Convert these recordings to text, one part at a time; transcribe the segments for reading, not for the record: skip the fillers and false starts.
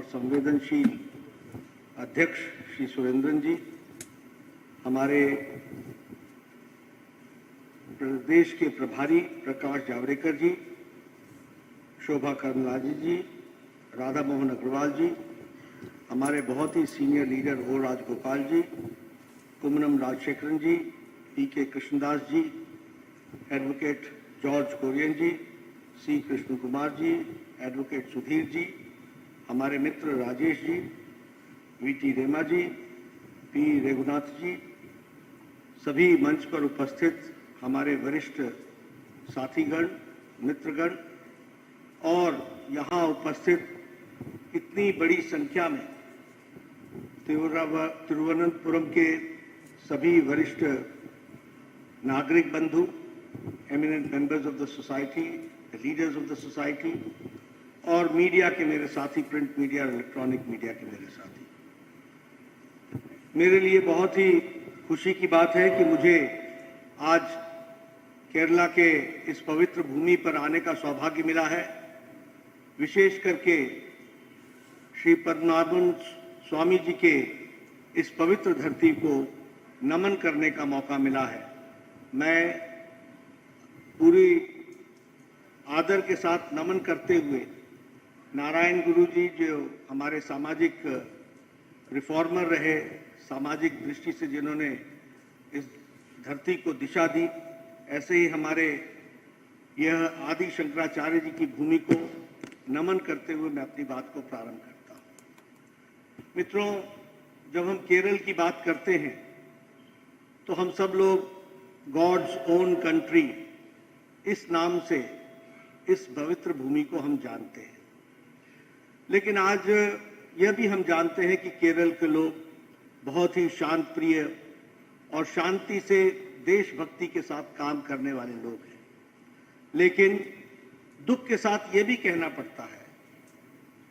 संवेदनशील अध्यक्ष श्री सुरेंद्रन जी, हमारे प्रदेश के प्रभारी प्रकाश जावड़ेकर जी, शोभा करंदलाजे जी, राधा मोहन अग्रवाल जी, हमारे बहुत ही सीनियर लीडर ओ राजगोपाल जी, कुमनम राजशेखरन जी, पी.के. कृष्णदास जी, एडवोकेट जॉर्ज कोरियन जी, सी कृष्ण कुमार जी, एडवोकेट सुधीर जी, हमारे मित्र राजेश जी, वी.टी. रेमा जी, पी. रघुनाथ जी, सभी मंच पर उपस्थित हमारे वरिष्ठ साथीगण, मित्रगण और यहाँ उपस्थित इतनी बड़ी संख्या में तिरुवनंतपुरम के सभी वरिष्ठ नागरिक बंधु, eminent members of the society, the leaders of the society और मीडिया के मेरे साथी, प्रिंट मीडिया और इलेक्ट्रॉनिक मीडिया के मेरे साथी, मेरे लिए बहुत ही खुशी की बात है कि मुझे आज केरला के इस पवित्र भूमि पर आने का सौभाग्य मिला है। विशेष करके श्री पद्मनाभन स्वामी जी के इस पवित्र धरती को नमन करने का मौका मिला है। मैं पूरी आदर के साथ नमन करते हुए नारायण गुरु जी, जो हमारे सामाजिक रिफॉर्मर रहे, सामाजिक दृष्टि से जिन्होंने इस धरती को दिशा दी, ऐसे ही हमारे यह आदि शंकराचार्य जी की भूमि को नमन करते हुए मैं अपनी बात को प्रारंभ करता हूँ। मित्रों, जब हम केरल की बात करते हैं तो हम सब लोग गॉड्स ओन कंट्री इस नाम से इस पवित्र भूमि को हम जानते हैं, लेकिन आज यह भी हम जानते हैं कि केरल के लोग बहुत ही शांत प्रिय और शांति से देशभक्ति के साथ काम करने वाले लोग हैं। लेकिन दुख के साथ ये भी कहना पड़ता है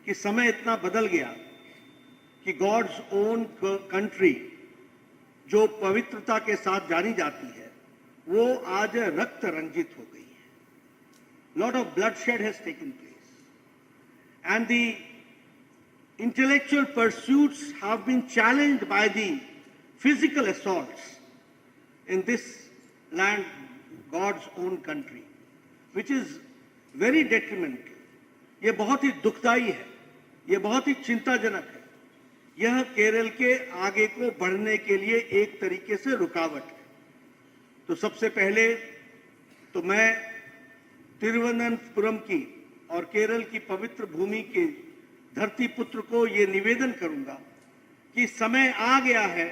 कि समय इतना बदल गया कि गॉड्स ओन कंट्री जो पवित्रता के साथ जानी जाती है वो आज रक्त रंजित हो गई है। Lot of bloodshed has taken place and the intellectual pursuits have been challenged by the physical assaults in this land, God's own country, which is very detrimental. ये बहुत ही दुखदाई है, ये बहुत ही चिंताजनक है। यह केरल के आगे को बढ़ने के लिए एक तरीके से रुकावट है। तो सबसे पहले तो मैं तिरुवनंतपुरम की और केरल की पवित्र भूमि के धरती पुत्र को ये निवेदन करूंगा कि समय आ गया है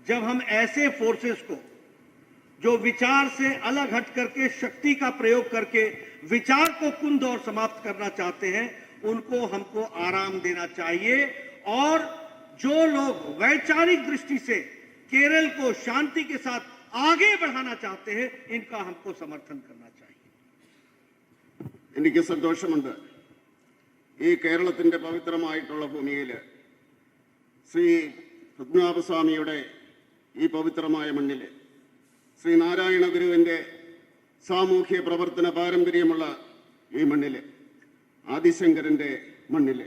जब हम ऐसे फोर्सेस को जो विचार से अलग हट करके शक्ति का प्रयोग करके विचार को कुंद और समाप्त करना चाहते हैं, उनको हमको आराम देना चाहिए। और जो लोग वैचारिक दृष्टि से केरल को शांति के साथ आगे बढ़ाना चाहते हैं, इनका हमको समर्थन करना चाहिए। എനിക്ക് സന്തോഷമുണ്ട്, ഈ കേരളത്തിന്റെ പവിത്രമായിട്ടുള്ള ഭൂമിയിൽ ശ്രീ പത്മനാഭസ്വാമിയുടെ ഈ പവിത്രമായ മണ്ണിൽ ശ്രീ നാരായണ ഗുരുവിൻ്റെ സാമൂഹ്യ പ്രവർത്തന പാരമ്പര്യമുള്ള ഈ മണ്ണിൽ ആദിശങ്കരൻ്റെ മണ്ണിൽ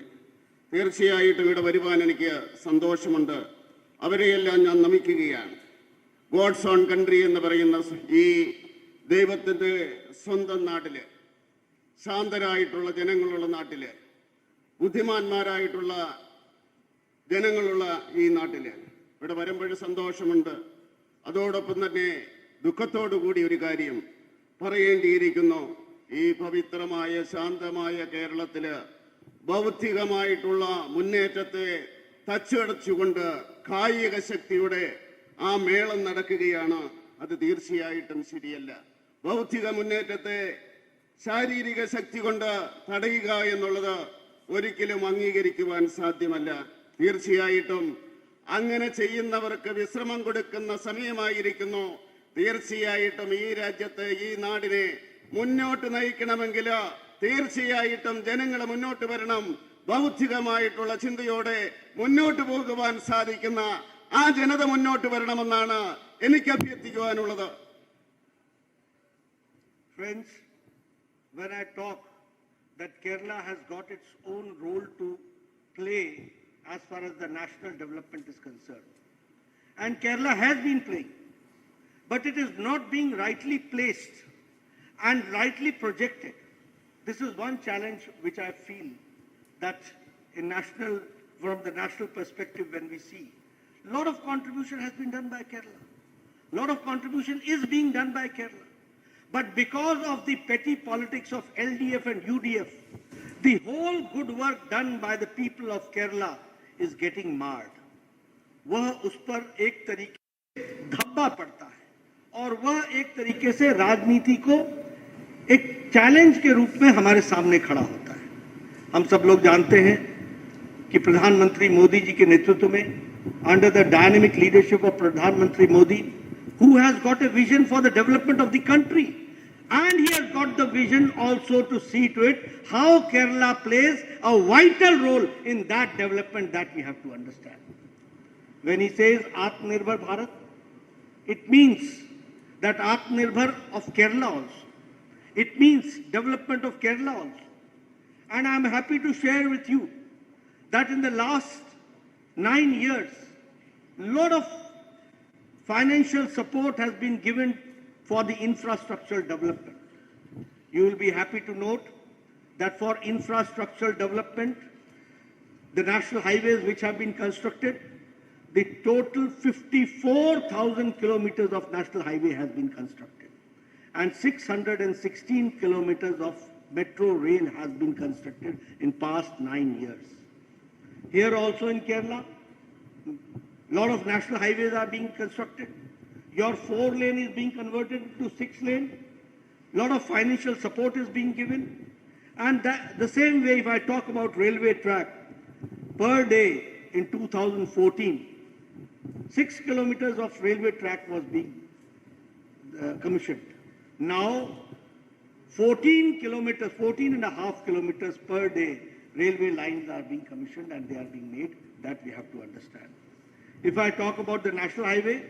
തീർച്ചയായിട്ടും ഇവിടെ വരുവാൻ എനിക്ക് സന്തോഷമുണ്ട്. അവരെയെല്ലാം ഞാൻ നമിക്കുകയാണ്. ഗോഡ്സ് ഓൺ കൺട്രി എന്ന് പറയുന്ന ഈ ദൈവത്തിൻ്റെ സ്വന്തം നാട്ടിൽ, ശാന്തരായിട്ടുള്ള ജനങ്ങളുള്ള നാട്ടിൽ, ബുദ്ധിമാന്മാരായിട്ടുള്ള ജനങ്ങളുള്ള ഈ നാട്ടിൽ ഇവിടെ വരുമ്പോൾ സന്തോഷമുണ്ട്. അതോടൊപ്പം തന്നെ ദുഃഖത്തോടു കൂടി ഒരു കാര്യം പറയേണ്ടിയിരിക്കുന്നു. ഈ പവിത്രമായ ശാന്തമായ കേരളത്തിൽ ബൗദ്ധികമായിട്ടുള്ള മുന്നേറ്റത്തെ തച്ചടച്ചുകൊണ്ട് കായിക ശക്തിയുടെ ആ മേളം നടക്കുകയാണ്. അത് തീർച്ചയായിട്ടും ശരിയല്ല. ബൗദ്ധിക മുന്നേറ്റത്തെ ശാരീരിക ശക്തി കൊണ്ട് തടയുക എന്നുള്ളത് ഒരിക്കലും അംഗീകരിക്കുവാൻ സാധ്യമല്ല. തീർച്ചയായിട്ടും അങ്ങനെ ചെയ്യുന്നവർക്ക് വിശ്രമം കൊടുക്കുന്ന സമയമായിരിക്കുന്നു. തീർച്ചയായിട്ടും ഈ രാജ്യത്തെ, ഈ നാടിനെ മുന്നോട്ട് നയിക്കണമെങ്കിൽ തീർച്ചയായിട്ടും ജനങ്ങൾ മുന്നോട്ട് വരണം. ബൗദ്ധികമായിട്ടുള്ള ചിന്തയോടെ മുന്നോട്ട് പോകുവാൻ സാധിക്കുന്ന ആ ജനത മുന്നോട്ട് വരണമെന്നാണ് എനിക്ക് അഭ്യർത്ഥിക്കുവാനുള്ളത്. play as far as the national development is concerned. And Kerala has been playing, but it is not being rightly placed and rightly projected. This is one challenge which I feel that from the national perspective, when we see a lot of contribution has been done by Kerala. A lot of contribution is being done by Kerala. But because of the petty politics of LDF and UDF, the whole good work done by the people of Kerala is getting marred. वह उस पर एक तरीके से धब्बा पड़ता है और वह एक तरीके से राजनीति को एक चैलेंज के रूप में हमारे सामने खड़ा होता है। हम सब लोग जानते हैं कि प्रधानमंत्री मोदी जी के नेतृत्व में under the dynamic leadership of प्रधानमंत्री Modi, who has got a vision for the development of the country, and he has got the vision also to see to it how Kerala plays a vital role in that development that we have to understand. When he says Atmanirbhar Bharat, it means that Atmanirbhar of Kerala also. It means development of Kerala also. And I am happy to share with you that in the last 9 years, a lot of financial support has been given for the infrastructural development. You will be happy to note that for infrastructural development, the national highways which have been constructed, the total 54,000 kilometers of national highway has been constructed, and 616 kilometers of metro rail has been constructed in past 9 years. Here also in Kerala, a lot of national highways are being constructed. Your 4-lane is being converted to 6-lane. A lot of financial support is being given. And the same way, if I talk about railway track, per day in 2014, 6 kilometers of railway track was being commissioned. Now, 14 and a half kilometers per day, railway lines are being commissioned and they are being made. That we have to understand. If I talk about the national highway,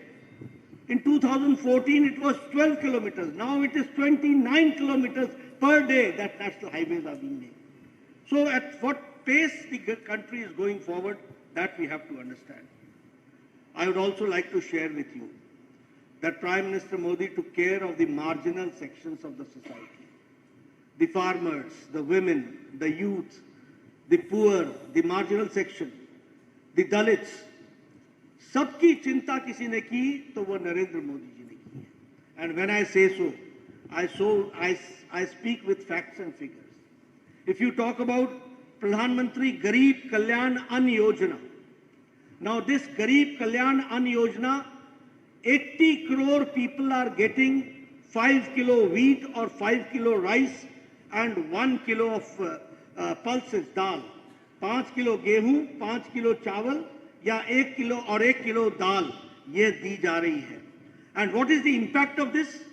in 2014 it was 12 kilometers. Now it is 29 kilometers per day that national highways are being made. So at what pace the country is going forward, that we have to understand. I would also like to share with you that Prime Minister Modi took care of the marginal sections of the society. The farmers, the women, the youth, the poor, the marginal section, the Dalits, सबकी चिंता किसी ने की तो वो नरेंद्र मोदी जी ने की है. And when I say so, I speak with facts and figures. If you talk about Pradhan Mantri Garib Kalyan Ann Yojana, now this Garib Kalyan Ann Yojana, 80 crore people are getting 5 kilo wheat or 5 kilo rice and 1 kilo of pulses, dal. 5 kilo गेहूं, 5 kilo चावल या 1 kilo और 1 kilo दाल ये दी जा रही है. And what is the impact of this?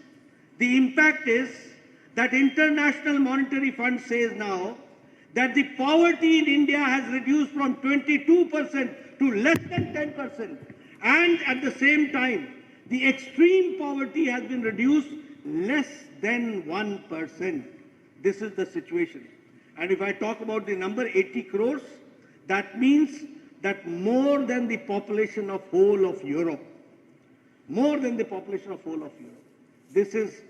The impact is that International Monetary Fund says now that the poverty in India has reduced from 22% to less than 10%. And at the same time, the extreme poverty has been reduced less than 1%. This is the situation. And if I talk about the number 80 crores, that means that more than the population of whole of Europe, this is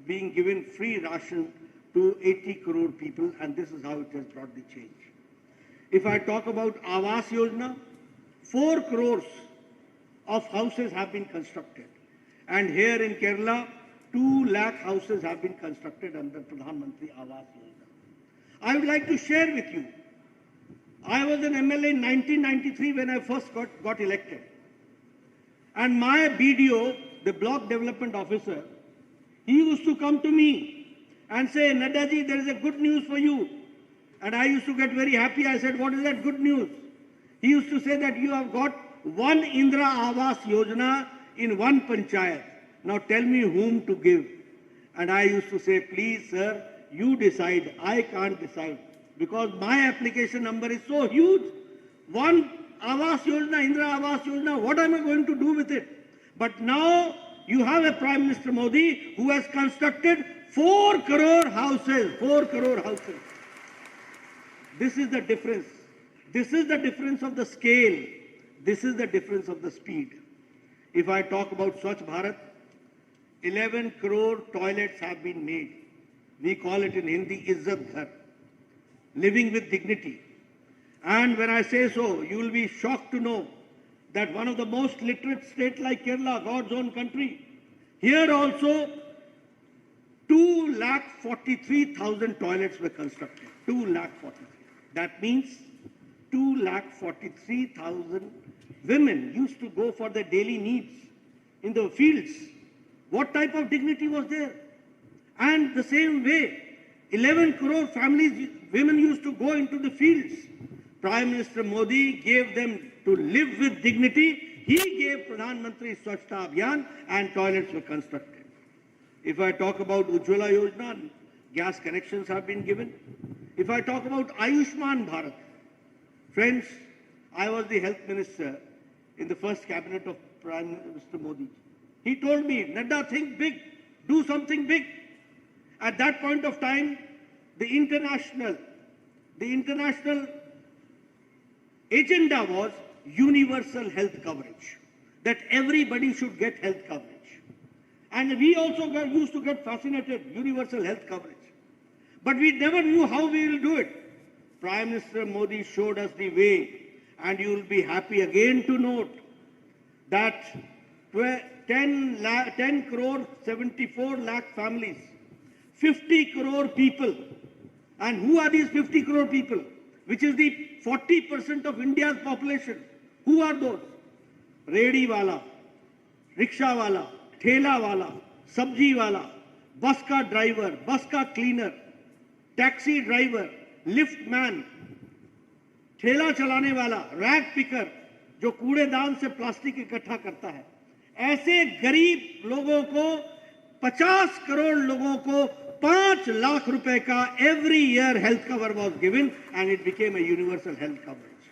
being given free ration to 80 crore people, and this is how it has brought the change. If I talk about Awas Yojana, 4 crores of houses have been constructed, and here in Kerala, 2 lakh houses have been constructed under Pradhan Mantri Awas Yojana. I would like to share with you, I was an MLA in 1993 when I first got elected. And my BDO, the block development officer, he used to come to me and say, Nadda ji, there is a good news for you. And I used to get very happy. I said, what is that good news? He used to say that you have got 1 Indra Awas Yojana in 1 panchayat. Now tell me whom to give. And I used to say, please sir, you decide. I can't decide. Because my application number is so huge. 1 Awas Yojana, Indra Awas Yojana, what am I going to do with it? But now you have a Prime Minister Modi who has constructed 4 crore houses. 4 crore houses. This is the difference This is the difference of the scale. This is the difference of the speed. If I talk about Swachh Bharat, 11 crore toilets have been made. We call it in Hindi, Izzat Ghar, living with dignity. And when I say so, you will be shocked to know that one of the most literate states like Kerala, God's own country, here also 2,43,000 toilets were constructed. 2,43,000. That means 2,43,000 women used to go for their daily needs in the fields. What type of dignity was there? And the same way, 11 crore families, women used to go into the fields. Prime Minister Modi gave them to live with dignity. He gave Pradhan Mantri Swachhta Abhiyan and toilets were constructed. If I talk about Ujjwala Yojana, gas connections have been given. If I talk about Ayushman Bharat, friends, I was the health minister in the first cabinet of Prime Minister Modi. He told me, Nadda, think big, do something big. At that point of time, the international agenda was universal health coverage, that everybody should get health coverage. And we also used to get fascinated, universal health coverage. But we never knew how we will do it. Prime Minister Modi showed us the way, and you will be happy again to note that 10 crore 74 lakh families, 50 crore people. And who are these 50 crore people? Which is the 40% of India's population. Who are those? Redi wala, rickshaw wala, thela wala, sabji wala, bus ka driver, bus ka cleaner, taxi driver, lift man, ठेला चलाने वाला, rag picker जो कूड़ेदान से plastic इकट्ठा करता है, ऐसे गरीब लोगों को 50 करोड़ लोगों को 5 लाख रुपए का every year health cover was given and it became a universal health coverage.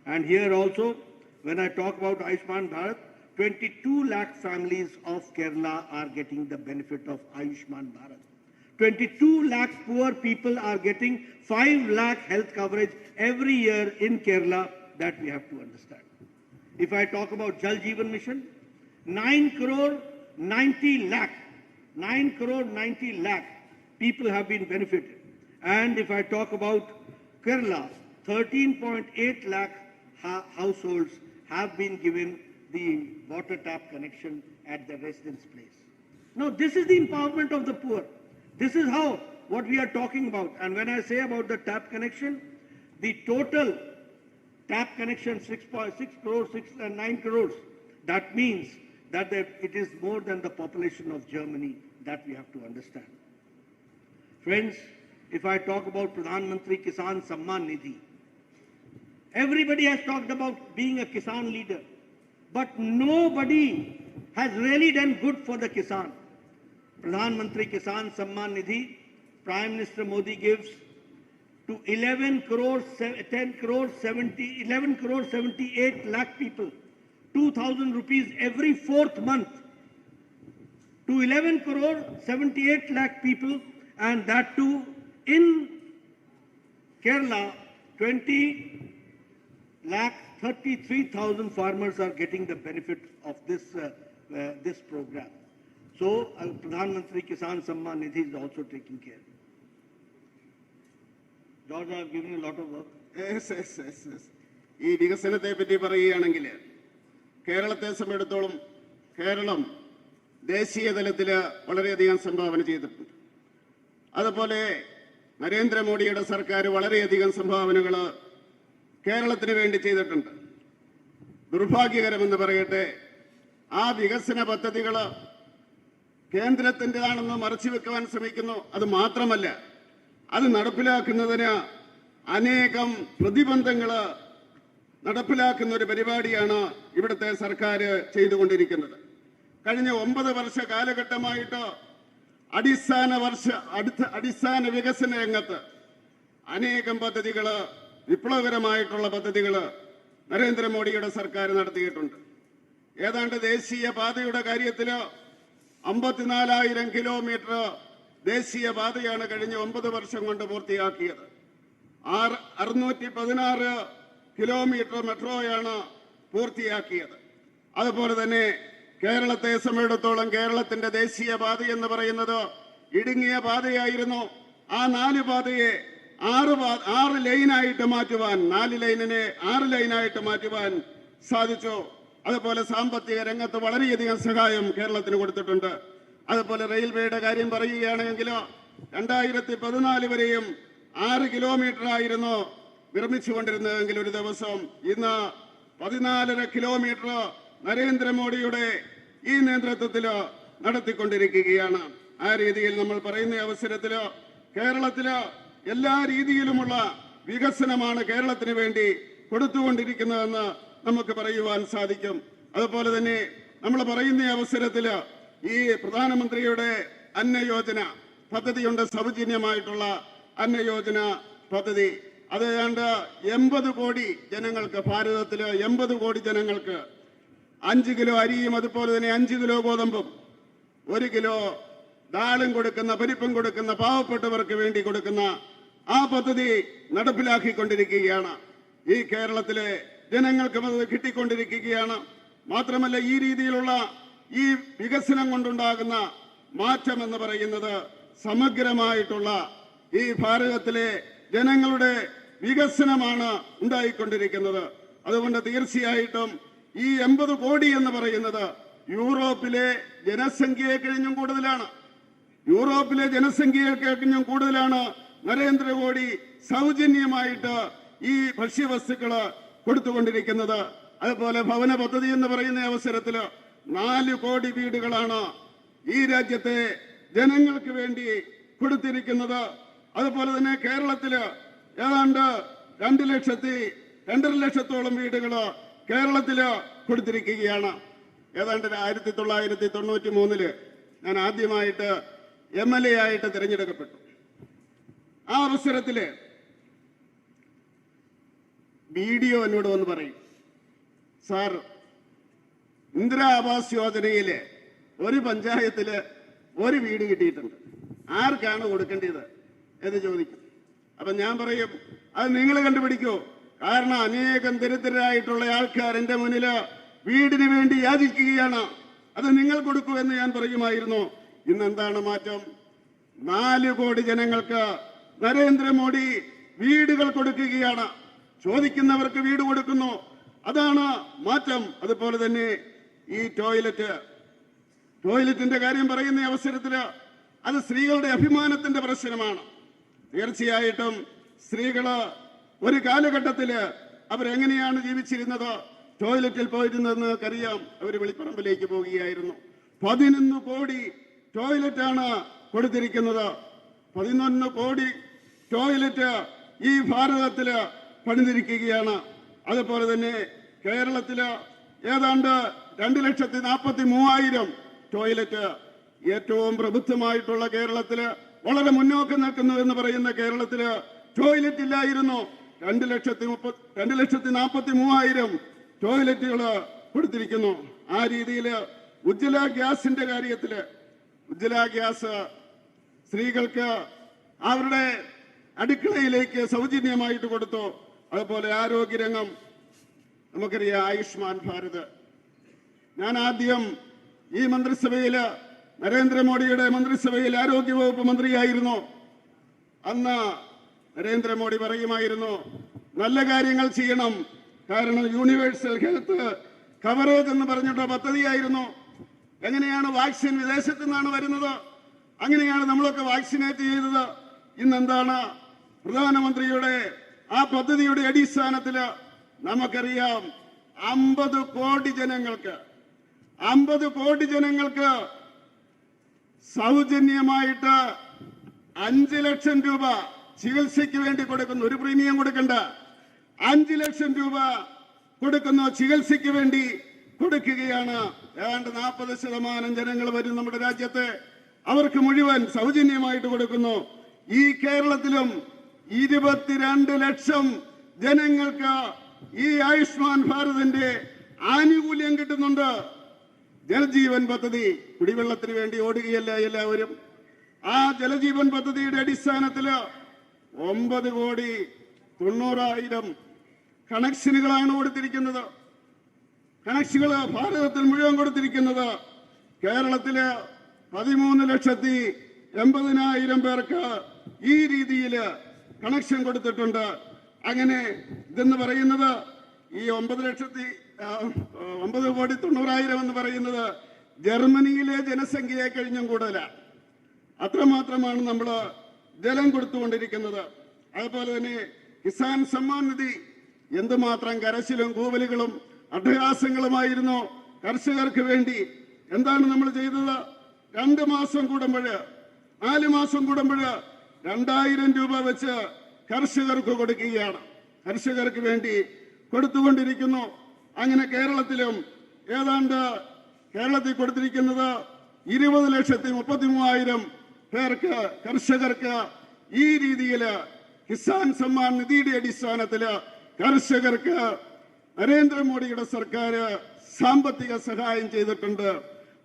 And here also, when I talk about Ayushman Bharat, 22 lakh families of Kerala are getting the benefit of Ayushman Bharat. 22 lakh poor people are getting 5 lakh health coverage every year in Kerala. That we have to understand. If I talk about Jal Jeevan Mission, 9 crore 90 lakh people have been benefited. And if I talk about Kerala, 13.8 lakh households have been given the water tap connection at the residence place. Now, this is the empowerment of the poor. This is what we are talking about. And when I say about the tap connection, the total tap connection 6 crores, 9 crores. That means that it is more than the population of Germany. That we have to understand. Friends, if I talk about Pradhan Mantri Kisan Samman Nidhi, everybody has talked about being a Kisan leader, but nobody has really done good for the Kisan. Pradhan Mantri Kisan Samman Nidhi, Prime Minister Modi gives to 11 crore 78 lakh people, 2,000 rupees every 4th month, to 11 crore 78 lakh people, and that too in Kerala, 20 lakh 33,000 farmers are getting the benefit of this program. So, Pradhan Mantri Kisan Samman Nidhi is also taking care. George, I have given you a lot of work. Yes. ഈ വികസനത്തെ പറ്റി പറയുകയാണെങ്കിൽ കേരളത്തെ സംബന്ധിച്ചിടത്തോളം കേരളം ദേശീയ തലത്തിൽ വളരെയധികം സംഭാവന ചെയ്തിട്ടുണ്ട്. അതുപോലെ നരേന്ദ്രമോദിയുടെ സർക്കാർ വളരെയധികം സംഭാവനകൾ കേരളത്തിന് വേണ്ടി ചെയ്തിട്ടുണ്ട്. ദുർഭാഗ്യകരമെന്ന് പറയട്ടെ, ആ വികസന പദ്ധതികൾ കേന്ദ്രത്തിൻ്റെതാണെന്ന് മറച്ചുവെക്കുവാൻ ശ്രമിക്കുന്നു. അത് മാത്രമല്ല, അത് നടപ്പിലാക്കുന്നതിന് അനേകം പ്രതിബന്ധങ്ങൾ നടപ്പിലാക്കുന്ന ഒരു പരിപാടിയാണ് ഇവിടുത്തെ സർക്കാർ ചെയ്തുകൊണ്ടിരിക്കുന്നത്. കഴിഞ്ഞ 9 വർഷ കാലഘട്ടമായിട്ട് അടിസ്ഥാന വികസന രംഗത്ത് അനേകം പദ്ധതികൾ, വിപ്ലവകരമായിട്ടുള്ള പദ്ധതികൾ നരേന്ദ്രമോദിയുടെ സർക്കാർ നടത്തിയിട്ടുണ്ട്. ഏതാണ്ട് ദേശീയ പാതയുടെ കാര്യത്തിൽ 54,000 കിലോമീറ്റർ ദേശീയ പാതയാണ് കഴിഞ്ഞ 9 വർഷം കൊണ്ട് പൂർത്തിയാക്കിയത്. 616 കിലോമീറ്റർ മെട്രോയാണ് പൂർത്തിയാക്കിയത്. അതുപോലെ തന്നെ കേരളത്തെ സംബന്ധിച്ചിടത്തോളം കേരളത്തിന്റെ ദേശീയ പാത എന്ന് പറയുന്നത് ഇടുങ്ങിയ പാതയായിരുന്നു. ആ 4 പാതയെ 6 ലൈനായിട്ട് മാറ്റുവാൻ, 4 ലൈനിനെ 6 ലൈനായിട്ട് മാറ്റുവാൻ സാധിച്ചു. അതുപോലെ സാമ്പത്തിക രംഗത്ത് വളരെയധികം സഹായം കേരളത്തിന് കൊടുത്തിട്ടുണ്ട്. അതുപോലെ റെയിൽവേയുടെ കാര്യം പറയുകയാണെങ്കിൽ 2014 വരെയും 6 കിലോമീറ്റർ ആയിരുന്നു നിർമ്മിച്ചുകൊണ്ടിരുന്നതെങ്കിൽ ഒരു ദിവസം ഇന്ന് 14.5 കിലോമീറ്റർ നരേന്ദ്രമോദിയുടെ ഈ നേതൃത്വത്തിൽ നടത്തിക്കൊണ്ടിരിക്കുകയാണ്. ആ രീതിയിൽ നമ്മൾ പറയുന്ന അവസരത്തിൽ കേരളത്തില് എല്ലാ രീതിയിലുമുള്ള വികസനമാണ് കേരളത്തിന് വേണ്ടി കൊടുത്തുകൊണ്ടിരിക്കുന്നതെന്ന് നമുക്ക് പറയുവാൻ സാധിക്കും. അതുപോലെ തന്നെ നമ്മൾ പറയുന്ന അവസരത്തിൽ ഈ പ്രധാനമന്ത്രിയുടെ അന്നയോജന പദ്ധതിയുണ്ട്, സൗജന്യമായിട്ടുള്ള അന്നയോജന പദ്ധതി. അത് ഏതാണ്ട് 80 കോടി ജനങ്ങൾക്ക്, ഭാരതത്തില് 80 കോടി ജനങ്ങൾക്ക് 5 കിലോ അരിയും അതുപോലെ തന്നെ 5 കിലോ ഗോതമ്പും 1 കിലോ ദാളും കൊടുക്കുന്ന, പരിപ്പും കൊടുക്കുന്ന പാവപ്പെട്ടവർക്ക് വേണ്ടി കൊടുക്കുന്ന ആ പദ്ധതി നടപ്പിലാക്കിക്കൊണ്ടിരിക്കുകയാണ്. ഈ കേരളത്തിലെ ജനങ്ങൾക്കും അത് കിട്ടിക്കൊണ്ടിരിക്കുകയാണ്. മാത്രമല്ല ഈ രീതിയിലുള്ള ഈ വികസനം കൊണ്ടുണ്ടാകുന്ന മാറ്റം എന്ന് പറയുന്നത് സമഗ്രമായിട്ടുള്ള ഈ ഭാരതത്തിലെ ജനങ്ങളുടെ വികസനമാണ് ഉണ്ടായിക്കൊണ്ടിരിക്കുന്നത്. അതുകൊണ്ട് തീർച്ചയായിട്ടും ഈ 80 കോടി എന്ന് പറയുന്നത് യൂറോപ്പിലെ ജനസംഖ്യയെ കഴിഞ്ഞും കൂടുതലാണ്. യൂറോപ്പിലെ ജനസംഖ്യയെ കഴിഞ്ഞും കൂടുതലാണ് നരേന്ദ്രമോദി സൗജന്യമായിട്ട് ഈ ഭക്ഷ്യവസ്തുക്കള് കൊടുത്തുകൊണ്ടിരിക്കുന്നത്. അതുപോലെ ഭവന പദ്ധതി എന്ന് പറയുന്ന അവസരത്തില് 4 കോടി വീടുകളാണ് ഈ രാജ്യത്തെ ജനങ്ങൾക്ക് വേണ്ടി കൊടുത്തിരിക്കുന്നത്. അതുപോലെ തന്നെ കേരളത്തില് ഏതാണ്ട് 2 ലക്ഷത്തോളം വീടുകള് കേരളത്തില് കൊടുത്തിരിക്കുകയാണ്. ഏതാണ്ട് 1993 ഞാൻ ആദ്യമായിട്ട് MLA ആയിട്ട് തിരഞ്ഞെടുക്കപ്പെട്ടു. ആ അവസരത്തില് BDO എന്നോട് വന്ന് പറയും, സാർ, ഇന്ദിരാ ആവാസ് യോജനയില് ഒരു പഞ്ചായത്തില് 1 വീട് കിട്ടിയിട്ടുണ്ട്, ആർക്കാണ് കൊടുക്കേണ്ടത് എന്ന് ചോദിക്കും. അപ്പൊ ഞാൻ പറയും, അത് നിങ്ങൾ കണ്ടുപിടിക്കൂ. കാരണം അനേകം ദരിദ്രരായിട്ടുള്ള ആൾക്കാർ എന്റെ മുന്നില് വീടിന് വേണ്ടി യാചിക്കുകയാണ്, അത് നിങ്ങൾ കൊടുക്കൂ എന്ന് ഞാൻ പറയുമായിരുന്നു. ഇന്ന് എന്താണ് മാറ്റം? 4 കോടി ജനങ്ങൾക്ക് നരേന്ദ്രമോദി വീടുകൾ കൊടുക്കുകയാണ്. ചോദിക്കുന്നവർക്ക് വീട് കൊടുക്കുന്നു. അതാണ് മാറ്റം. അതുപോലെ തന്നെ ഈ ടോയ്ലറ്റിന്റെ കാര്യം പറയുന്ന അവസരത്തില് അത് സ്ത്രീകളുടെ അഭിമാനത്തിന്റെ പ്രശ്നമാണ്. തീർച്ചയായിട്ടും സ്ത്രീകള് ഒരു കാലഘട്ടത്തില് അവരെങ്ങനെയാണ് ജീവിച്ചിരുന്നത്, ടോയ്ലറ്റിൽ പോയിരുന്നതെന്ന് നമുക്കറിയാം. അവർ വെളിപ്പറമ്പിലേക്ക് പോവുകയായിരുന്നു. 11 കോടി ടോയ്ലറ്റാണ് കൊടുത്തിരിക്കുന്നത്. 11 കോടി ടോയ്ലറ്റ് ഈ ഭാരതത്തില് പണിതിരിക്കുകയാണ്. അതുപോലെ തന്നെ കേരളത്തില് ഏതാണ്ട് 2,43,000 ടോയ്ലറ്റ്. ഏറ്റവും പ്രബുദ്ധമായിട്ടുള്ള കേരളത്തില്, വളരെ മുന്നോക്കം നിൽക്കുന്നു എന്ന് പറയുന്ന കേരളത്തില് ടോയ്ലറ്റ് ഇല്ലായിരുന്നു. 2,43,000 ടോയ്ലറ്റുകൾ കൊടുത്തിരിക്കുന്നു. ആ രീതിയില് ഉജ്ജ്വല ഗ്യാസിന്റെ കാര്യത്തില്, ഉജ്ജ്വല ഗ്യാസ് സ്ത്രീകൾക്ക് അവരുടെ അടുക്കളയിലേക്ക് സൗജന്യമായിട്ട് കൊടുത്തു. അതുപോലെ ആരോഗ്യരംഗം നമുക്കറിയാം, ആയുഷ്മാൻ ഭാരത്. ഞാൻ ആദ്യം ഈ മന്ത്രിസഭയില്, നരേന്ദ്രമോദിയുടെ മന്ത്രിസഭയിൽ ആരോഗ്യവകുപ്പ് മന്ത്രിയായിരുന്നു. അന്ന് നരേന്ദ്രമോദി പറയുമായിരുന്നു, നല്ല കാര്യങ്ങൾ ചെയ്യണം, കാരണം യൂണിവേഴ്സൽ ഹെൽത്ത് കവറേജ് എന്ന് പറഞ്ഞിട്ട് പദ്ധതിയായിരുന്നു. എങ്ങനെയാണ് വാക്സിൻ വിദേശത്തു നിന്നാണ് വരുന്നത്, അങ്ങനെയാണ് നമ്മളൊക്കെ വാക്സിനേറ്റ് ചെയ്തത്. ഇന്നെന്താണ് പ്രധാനമന്ത്രിയുടെ ആ പദ്ധതിയുടെ അടിസ്ഥാനത്തില് നമുക്കറിയാം 50 കോടി ജനങ്ങൾക്ക് സൗജന്യമായിട്ട് 5 ലക്ഷം രൂപ ചികിത്സയ്ക്ക് വേണ്ടി കൊടുക്കുന്നു. ഒരു പ്രീമിയം കൊടുക്കണ്ട, 5 ലക്ഷം രൂപ കൊടുക്കുന്നു, ചികിത്സയ്ക്ക് വേണ്ടി കൊടുക്കുകയാണ്. ഏതാണ്ട് 40% ജനങ്ങൾ വരും നമ്മുടെ രാജ്യത്തെ, അവർക്ക് മുഴുവൻ സൗജന്യമായിട്ട് കൊടുക്കുന്നു. ഈ കേരളത്തിലും 22 ലക്ഷം ജനങ്ങൾക്ക് ഈ ആയുഷ്മാൻ ഭാരതിന്റെ ആനുകൂല്യം കിട്ടുന്നുണ്ട്. ജലജീവൻ പദ്ധതി, കുടിവെള്ളത്തിന് വേണ്ടി ഓടുകയല്ല എല്ലാവരും. ആ ജലജീവൻ പദ്ധതിയുടെ അടിസ്ഥാനത്തില് 9,90,000 കണക്ഷനുകളാണ് കൊടുത്തിരിക്കുന്നത്. കണക്ഷനുകൾ ഭാരതത്തിൽ മുഴുവൻ കൊടുത്തിരിക്കുന്നത്. കേരളത്തില് 13,80,000 പേർക്ക് ഈ രീതിയിൽ കണക്ഷൻ കൊടുത്തിട്ടുണ്ട്. അങ്ങനെ ഇതെന്ന് പറയുന്നത് ഈ 9,90,000 എന്ന് പറയുന്നത് ജർമ്മനിയിലെ ജനസംഖ്യയെ കഴിഞ്ഞും കൂടുതലാണ്. അത്രമാത്രമാണ് നമ്മൾ ജലം കൊടുത്തുകൊണ്ടിരിക്കുന്നത്. അതുപോലെ തന്നെ കിസാൻ സമ്മാൻ നിധി എന്തുമാത്രം കരച്ചിലും കൂവലുകളും അട്ടഹാസങ്ങളുമായിരുന്നു കർഷകർക്ക് വേണ്ടി. എന്താണ് നമ്മൾ ചെയ്തത്? 2 മാസം കൂടുമ്പോൾ 4 മാസം കൂടുമ്പോൾ 2000 രൂപ വെച്ച് കർഷകർക്ക് കൊടുക്കുകയാണ്. കർഷകർക്ക് വേണ്ടി കൊടുത്തുകൊണ്ടിരിക്കുന്നു. അങ്ങനെ കേരളത്തിലും ഏതാണ്ട് കേരളത്തിൽ കൊടുത്തിരിക്കുന്നത് 20,33,000 പേർക്ക് കർഷകർക്ക് ഈ രീതിയിൽ കിസാൻ സമ്മാൻ നിധിയുടെ അടിസ്ഥാനത്തിൽ കർഷകർക്ക് നരേന്ദ്രമോദിയുടെ സർക്കാർ സാമ്പത്തിക സഹായം ചെയ്തിട്ടുണ്ട്.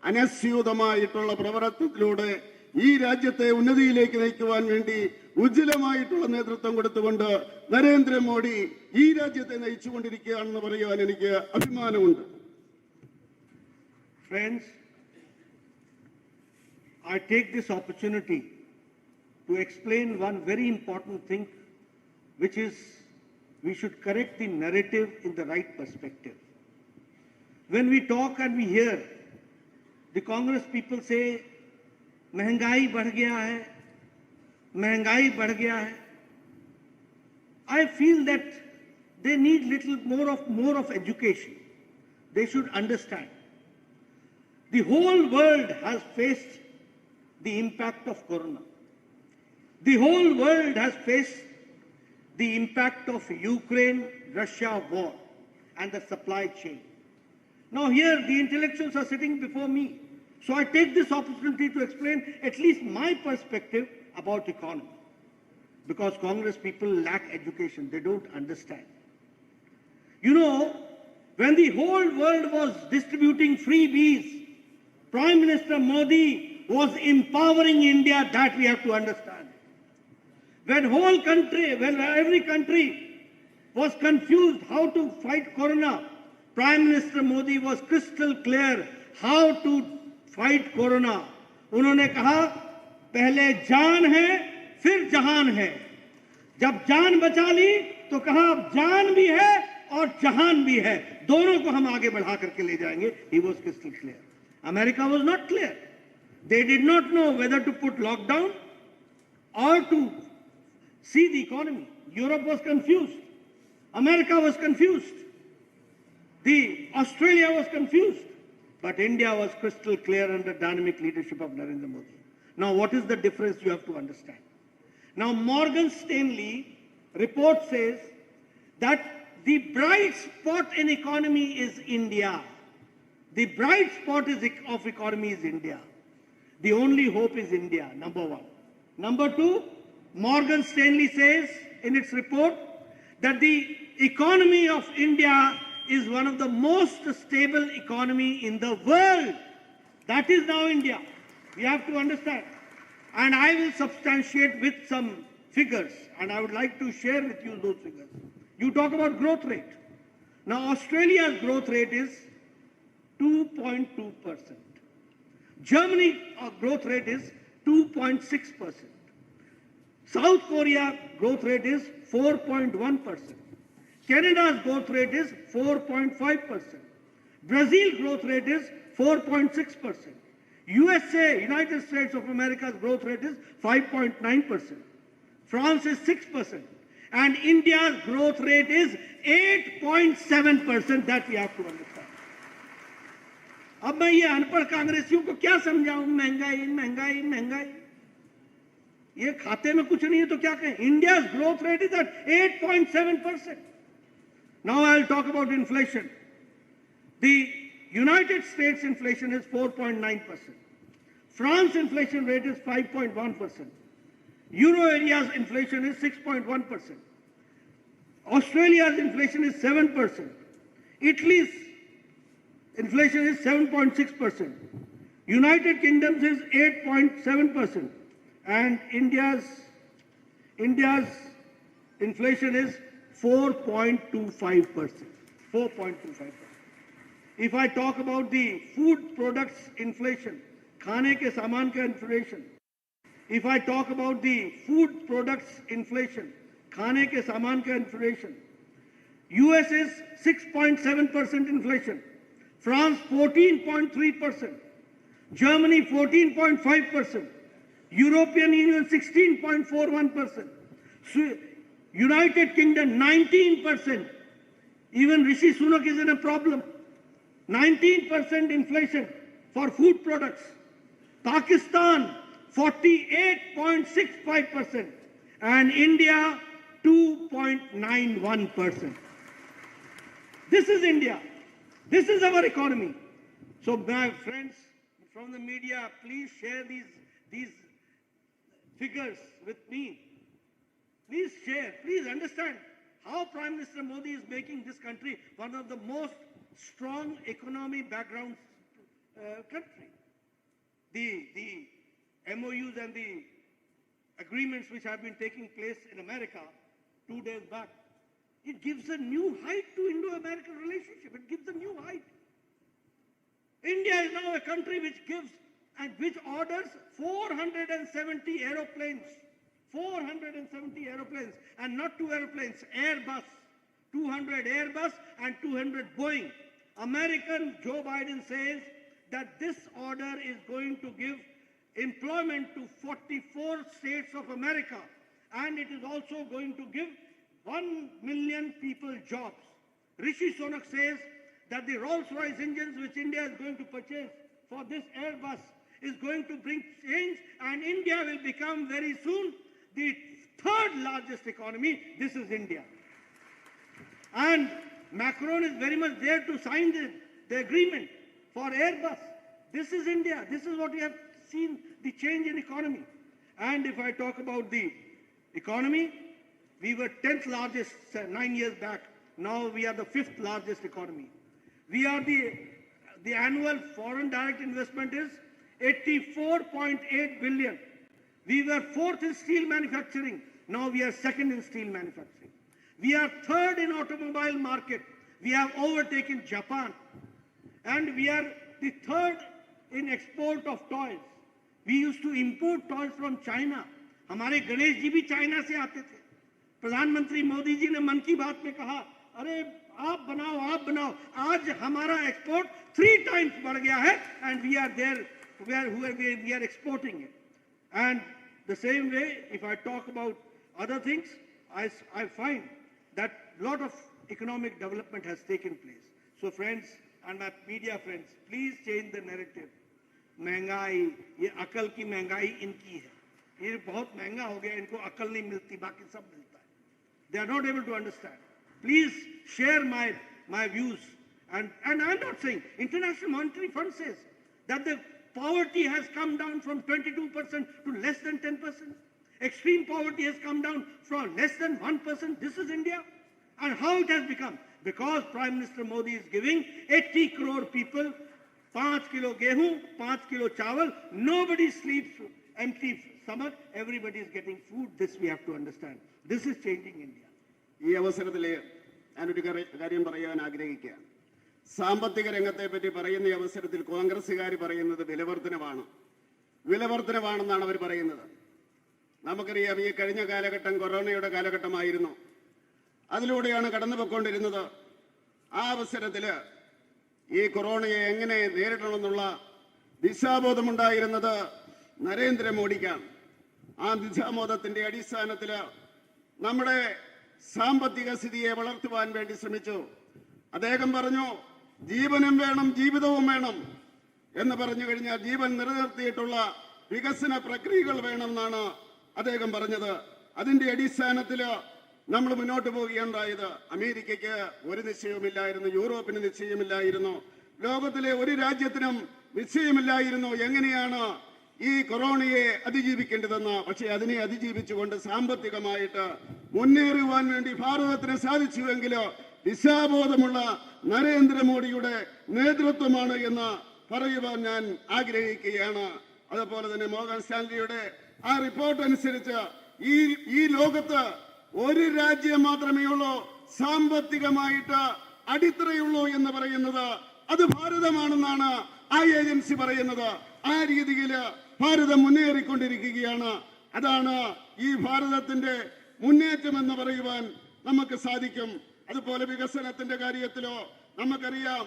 അനസ്യൂതമായിട്ടുള്ള പ്രവർത്തനത്തിലൂടെ ഈ രാജ്യത്തെ ഉന്നതിയിലേക്ക് നയിക്കുവാൻ വേണ്ടി ഉജ്ജ്വലമായിട്ടുള്ള നേതൃത്വം കൊടുത്തുകൊണ്ട് നരേന്ദ്രമോദി ഈ രാജ്യത്തെ നയിച്ചുകൊണ്ടിരിക്കുകയാണെന്ന് പറയുവാൻ എനിക്ക് അഭിമാനമുണ്ട്. Friends, I take this opportunity to explain one very important thing, which is we should correct the narrative in the right perspective. When we talk and we hear the Congress people say, महंगाई बढ़ गया है, महंगाई बढ़ गया है, I feel that they need little more of education. They should understand. The whole world has faced the impact of Corona. The whole world has faced the impact of Ukraine-Russia war and the supply chain. Now here the intellectuals are sitting before me. So I take this opportunity to explain at least my perspective about economy. Because Congress people lack education, they don't understand. You know, when the whole world was distributing freebies, Prime Minister Modi was empowering India, that we have to understand. When every country was confused how to fight Corona, Prime Minister Modi was crystal clear how to fight Corona. उन्होंने कहा पहले जान है फिर जहान है. जब जान बचा ली तो कहा अब जान भी है और जहान भी है, दोनों को हम आगे बढ़ा करके ले जाएंगे. He was crystal clear. America was not clear. They did not know whether to put lockdown or to see the economy. Europe was confused. America was confused. Australia was confused. But India was crystal clear under dynamic leadership of Narendra Modi. Now what is the difference you have to understand? Now Morgan Stanley report says that the bright spot in economy is India. The bright spot of economy is India. The only hope is India, number one. Number two, Morgan Stanley says in its report that the economy of India is one of the most stable economy in the world. That is now India. We have to understand. And I will substantiate with some figures, and I would like to share with you those figures. You talk about growth rate. Now Australia's growth rate is 2.2%. Germany growth rate is 2.6%. South Korea growth rate is 4.1%. Canada's growth rate is 4.5%. Brazil growth rate is 4.6%. USA, United States of America's growth rate is 5.9%. France is 6%. And India's growth rate is 8.7%. That we have to understand. अब मैं ये अनपढ़ कांग्रेसियों को क्या समझाऊं? महंगाई महंगाई महंगाई, ये खाते में कुछ नहीं है तो क्या कहें? India's growth rate is at 8.7%. Now I'll talk about inflation. The United States inflation is 4.9%. France inflation rate is 5.1%. Euro area's inflation is 6.1%. Australia's inflation is 7%. Italy's inflation is 7.6%. United Kingdom's is 8.7%. And India's inflation is 4.25%. 4.25%. If I talk about the food products inflation, खाने के सामान का inflation. If I talk about the food products inflation, खाने के सामान का inflation, US is 6.7% inflation, France 14.3%, Germany 14.5%, European Union 16.41%, United Kingdom 19%. Even Rishi Sunak is in a problem. 19% inflation for food products. Pakistan 48.65% and India 2.91%. This is India. This is our economy. So my friends from the media, please share these figures with me. Please share, please understand how Prime Minister Modi is making this country one of the most strong economy background country. The MOUs and the agreements which have been taking place in America 2 days back, it gives a new height to Indo-American relationship. It gives a new height. India is now a country which gives and which orders 470 aeroplanes. 470 aeroplanes, and not 2 aeroplanes, Airbus, 200 Airbus and 200 Boeing. American Joe Biden says that this order is going to give employment to 44 states of America, and it is also going to give 1 million people jobs. Rishi Sunak says that the Rolls-Royce engines which India is going to purchase for this Airbus is going to bring change, and India will become very soon the 3rd largest economy. This is India. And Macron is very much there to sign the agreement for Airbus. This is India. This is what we have seen, the change in economy. And if I talk about the economy, we were 10th largest 9 years back. Now we are the 5th largest economy. We are the annual foreign direct investment is 84.8 billion. We were 4th in steel manufacturing. Now we are 2nd in steel manufacturing. We are 3rd in automobile market. We have overtaken Japan. And we are the 3rd in export of toys. We used to import toys from China. हमारे गणेश जी भी China से आते थे. प्रधानमंत्री मोदी जी ने मन की बात में कहा, अरे आप बनाओ. आज हमारा एक्सपोर्ट 3 times बढ़ गया है, and we are there where we are exporting it. And the same way, if I talk about other things, I find that a lot of economic development has taken place. So friends and my media friends, please change the narrative. महंगाई, ये अकल की महंगाई इनकी है. ये बहुत महंगा हो गया, इनको अकल नहीं मिलती, बाकी सब मिलता है. They are not able to understand. Please share my views. And I'm not saying, International Monetary Fund says that the poverty has come down from 22% to less than 10%. Extreme poverty has come down from less than 1%. This is India. And how it has become? Because Prime Minister Modi is giving 80 crore people 5 kilo gehu, 5 kilo chawal. Nobody sleeps empty stomach. Everybody is getting food. This we have to understand. This is changing India. ഈ അവസരത്തിൽ ഞാനൊരു കാര്യം പറയാൻ ആഗ്രഹിക്കുകയാണ്. സാമ്പത്തിക രംഗത്തെ പറ്റി പറയുന്ന ഈ അവസരത്തിൽ കോൺഗ്രസ്സുകാർ പറയുന്നത് വിലവർദ്ധനവാണെന്നാണ് അവർ പറയുന്നത്. നമുക്കറിയാം, ഈ കഴിഞ്ഞ കാലഘട്ടം കൊറോണയുടെ കാലഘട്ടമായിരുന്നു. അതിലൂടെയാണ് കടന്നുപോയിക്കൊണ്ടിരുന്നത്. ആ അവസരത്തിൽ ഈ കൊറോണയെ എങ്ങനെ നേരിടണമെന്നുള്ള ദിശാബോധമുണ്ടായിരുന്നത് നരേന്ദ്രമോദിക്കാണ്. ആ ദിശാബോധത്തിന്റെ അടിസ്ഥാനത്തിൽ നമ്മുടെ സാമ്പത്തിക സ്ഥിതിയെ വളർത്തുവാൻ വേണ്ടി ശ്രമിച്ചു. അദ്ദേഹം പറഞ്ഞു, ജീവനും വേണം ജീവിതവും വേണം എന്ന് പറഞ്ഞു കഴിഞ്ഞാൽ ജീവൻ നിലനിർത്തിയിട്ടുള്ള വികസന പ്രക്രിയകൾ വേണമെന്നാണ് അദ്ദേഹം പറഞ്ഞത്. അതിന്റെ അടിസ്ഥാനത്തിൽ നമ്മൾ മുന്നോട്ട് പോവുകയുണ്ടായത്. അമേരിക്കയ്ക്ക് ഒരു നിശ്ചയവുമില്ലായിരുന്നു, യൂറോപ്പിന് നിശ്ചയമില്ലായിരുന്നു, ലോകത്തിലെ ഒരു രാജ്യത്തിനും നിശ്ചയമില്ലായിരുന്നു എങ്ങനെയാണ് ഈ കൊറോണയെ അതിജീവിക്കേണ്ടതെന്ന്. പക്ഷേ അതിനെ അതിജീവിച്ചുകൊണ്ട് സാമ്പത്തികമായിട്ട് മുന്നേറുവാൻ വേണ്ടി ഭാരതത്തിന് സാധിച്ചുവെങ്കിൽ ദിശാബോധമുള്ള നരേന്ദ്രമോദിയുടെ നേതൃത്വമാണ് എന്ന് പറയുവാൻ ഞാൻ ആഗ്രഹിക്കുകയാണ്. അതുപോലെ തന്നെ മോർഗൻ സ്റ്റാൻലിയുടെ ആ റിപ്പോർട്ട് അനുസരിച്ച് ഈ ലോകത്ത് ഒരു രാജ്യം മാത്രമേ ഉള്ളൂ സാമ്പത്തികമായിട്ട് അടിത്തറയുള്ളൂ എന്ന് പറയുന്നത്, അത് ഭാരതമാണെന്നാണ് ആ ഏജൻസി പറയുന്നത്. ആ രീതിയിൽ ഭാരതം മുന്നേറിക്കൊണ്ടിരിക്കുകയാണ്. അതാണ് ഈ ഭാരതത്തിന്റെ മുന്നേറ്റം എന്ന് പറയുവാൻ നമുക്ക് സാധിക്കും. അതുപോലെ വികസനത്തിന്റെ കാര്യത്തിലോ നമുക്കറിയാം,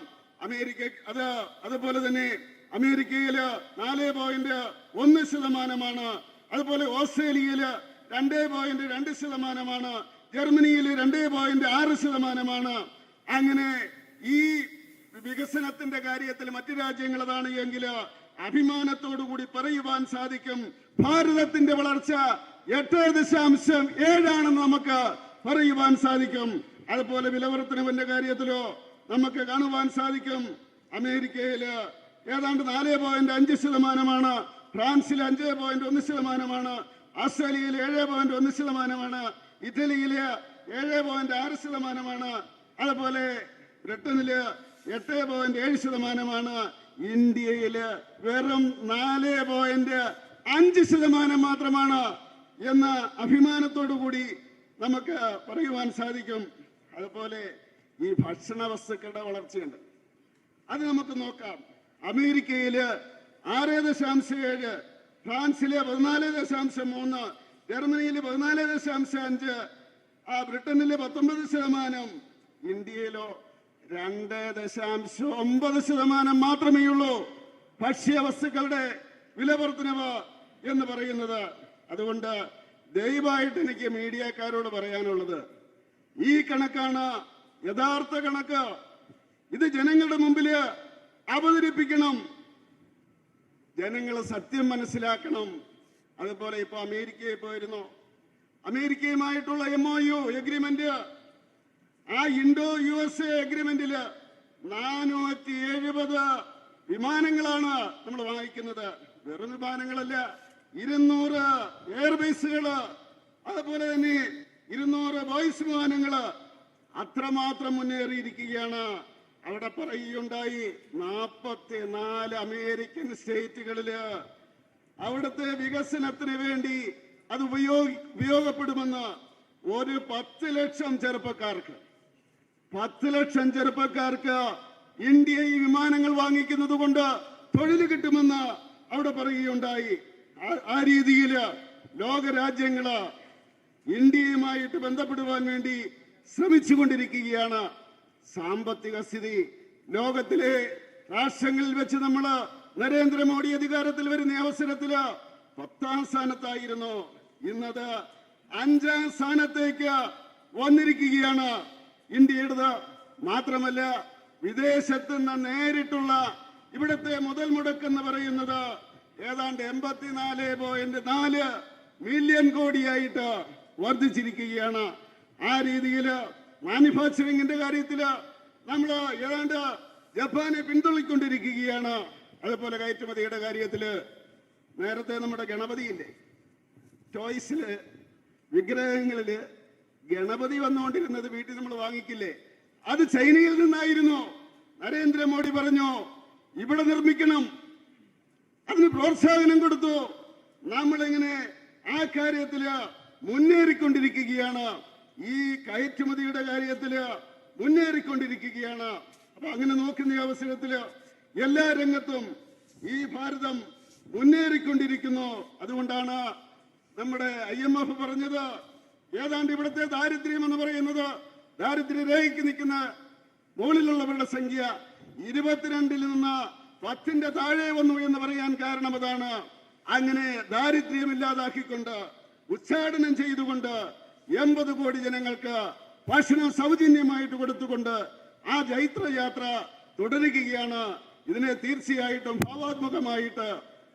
അതുപോലെ തന്നെ അമേരിക്കയില് 4.1%, അതുപോലെ ഓസ്ട്രേലിയയില് 2.2%, ജർമ്മനിയിൽ 2.6%. അങ്ങനെ ഈ വികസനത്തിന്റെ കാര്യത്തിൽ മറ്റു രാജ്യങ്ങൾ അതാണ് എങ്കിൽ അഭിമാനത്തോടുകൂടി പറയുവാൻ സാധിക്കും, ഭാരതത്തിന്റെ വളർച്ച 8.7 നമുക്ക് പറയുവാൻ സാധിക്കും. അതുപോലെ വിലവർദ്ധനവിന്റെ കാര്യത്തിലോ നമുക്ക് കാണുവാൻ സാധിക്കും, അമേരിക്കയില് ഏതാണ്ട് 4.5%, ഫ്രാൻസിൽ 5.1%, ഓസ്ട്രേലിയയിൽ 7.1%, ഇറ്റലിയില് 7.6%, അതുപോലെ ബ്രിട്ടനില് 8.7%, ഇന്ത്യയില് വെറും 4.5% മാത്രമാണ് എന്ന് അഭിമാനത്തോടു കൂടി നമുക്ക് പറയുവാൻ സാധിക്കും. അതുപോലെ ഈ ഭക്ഷണ വസ്തുക്കളുടെ വളർച്ചയുണ്ട്, അത് നമുക്ക് നോക്കാം. അമേരിക്കയില് 6.7, ഫ്രാൻസില് 14.3, ജർമ്മനിയില് 14.5, ബ്രിട്ടനില് 19%, ഇന്ത്യയിലോ 2.9% മാത്രമേ ഉള്ളൂ ഭക്ഷ്യവസ്തുക്കളുടെ വിലവർദ്ധനവ് എന്ന് പറയുന്നത്. അതുകൊണ്ട് ദയവായിട്ട് എനിക്ക് മീഡിയക്കാരോട് പറയാനുള്ളത്, ഈ കണക്കാണ് യഥാർത്ഥ കണക്ക്. ഇത് ജനങ്ങളുടെ മുമ്പിൽ അവതരിപ്പിക്കണം, ജനങ്ങൾ സത്യം മനസ്സിലാക്കണം. അതുപോലെ ഇപ്പൊ അമേരിക്കയിൽ പോയിരുന്നു, അമേരിക്കയുമായിട്ടുള്ള MOU എഗ്രിമെന്റ്, ആ ഇൻഡോ USA എഗ്രിമെന്റില് 470 വിമാനങ്ങളാണ് നമ്മൾ വാങ്ങിക്കുന്നത്. വെറും വിമാനങ്ങളല്ല, 200 എയർബേസുകള്, അതുപോലെ തന്നെ 200 ബോയ്സ് വിമാനങ്ങള്, അത്രമാത്രം മുന്നേറിയിരിക്കുകയാണ്. അവിടെ പറയുകയുണ്ടായി 44 അമേരിക്കൻ സ്റ്റേറ്റുകളില് അവിടുത്തെ വികസനത്തിന് വേണ്ടി അത് ഉപയോഗപ്പെടുമെന്ന്. ഒരു 10 ലക്ഷം ചെറുപ്പക്കാർക്ക് ഇന്ത്യ ഈ വിമാനങ്ങൾ വാങ്ങിക്കുന്നത് കൊണ്ട് തൊഴിൽ കിട്ടുമെന്ന് അവിടെ പറയുകയുണ്ടായി. ആ രീതിയിൽ ലോകരാജ്യങ്ങള് ഇന്ത്യയുമായിട്ട് ബന്ധപ്പെടുവാൻ വേണ്ടി ശ്രമിച്ചുകൊണ്ടിരിക്കുകയാണ്. സാമ്പത്തിക സ്ഥിതി ലോകത്തിലെ രാഷ്ട്രങ്ങളിൽ വെച്ച് നമ്മള് നരേന്ദ്രമോദി അധികാരത്തിൽ വരുന്ന അവസരത്തില് 10ാം സ്ഥാനത്തായിരുന്നു. ഇന്നത് 5ാം സ്ഥാനത്തേക്ക് വന്നിരിക്കുകയാണ് ഇന്ത്യയുടേത്. മാത്രമല്ല, വിദേശത്ത് നിന്ന് നേരിട്ടുള്ള ഇവിടുത്തെ മുതൽ മുടക്കെന്ന് പറയുന്നത് ഏതാണ്ട് 84.4 മില്യൺ കോടിയായിട്ട് വർദ്ധിച്ചിരിക്കുകയാണ്. ആ രീതിയിൽ മാനുഫാക്ചറിംഗിന്റെ കാര്യത്തില് നമ്മൾ ഏതാണ്ട് ജപ്പാനെ പിന്തുണയ്ക്കൊണ്ടിരിക്കുകയാണ്. അതുപോലെ കയറ്റുമതിയുടെ കാര്യത്തില് നേരത്തെ നമ്മുടെ ഗണപതിയില്ലേ, ടോയ്സില്, വിഗ്രഹങ്ങളില് ഗണപതി വന്നുകൊണ്ടിരുന്നത് വീട്ടിൽ നമ്മൾ വാങ്ങിക്കില്ലേ, അത് ചൈനയിൽ നിന്നായിരുന്നു. നരേന്ദ്രമോദി പറഞ്ഞു ഇവിടെ നിർമ്മിക്കണം, അതിന് പ്രോത്സാഹനം കൊടുത്തു. നമ്മളിങ്ങനെ ആ കാര്യത്തില് മുന്നേറിക്കൊണ്ടിരിക്കുകയാണ്. ഈ കയറ്റുമതിയുടെ കാര്യത്തില് മുന്നേറിക്കൊണ്ടിരിക്കുകയാണ്. അപ്പൊ അങ്ങനെ നോക്കുന്ന അവസരത്തില് എല്ലാ രംഗത്തും ഈ ഭാരതം മുന്നേറിക്കൊണ്ടിരിക്കുന്നു. അതുകൊണ്ടാണ് നമ്മുടെ IMF പറഞ്ഞത്, ഏതാണ്ട് ഇവിടുത്തെ ദാരിദ്ര്യം എന്ന് പറയുന്നത്, ദാരിദ്ര്യരേഖയ്ക്ക് നിൽക്കുന്ന മുകളിലുള്ളവരുടെ സംഖ്യ 22-ൽ നിന്ന് 10-ന്റെ താഴെ വന്നു എന്ന് പറയാൻ കാരണം അതാണ്. അങ്ങനെ ദാരിദ്ര്യമില്ലാതാക്കിക്കൊണ്ട് ഉച്ചാടനം ചെയ്തുകൊണ്ട് 80 കോടി ജനങ്ങൾക്ക് ഭക്ഷണം സൗജന്യമായിട്ട് കൊടുത്തുകൊണ്ട് ആ ജൈത്രയാത്ര തുടരുകയാണ്. ഇതിനെ തീർച്ചയായിട്ടും ഭാവാത്മകമായിട്ട്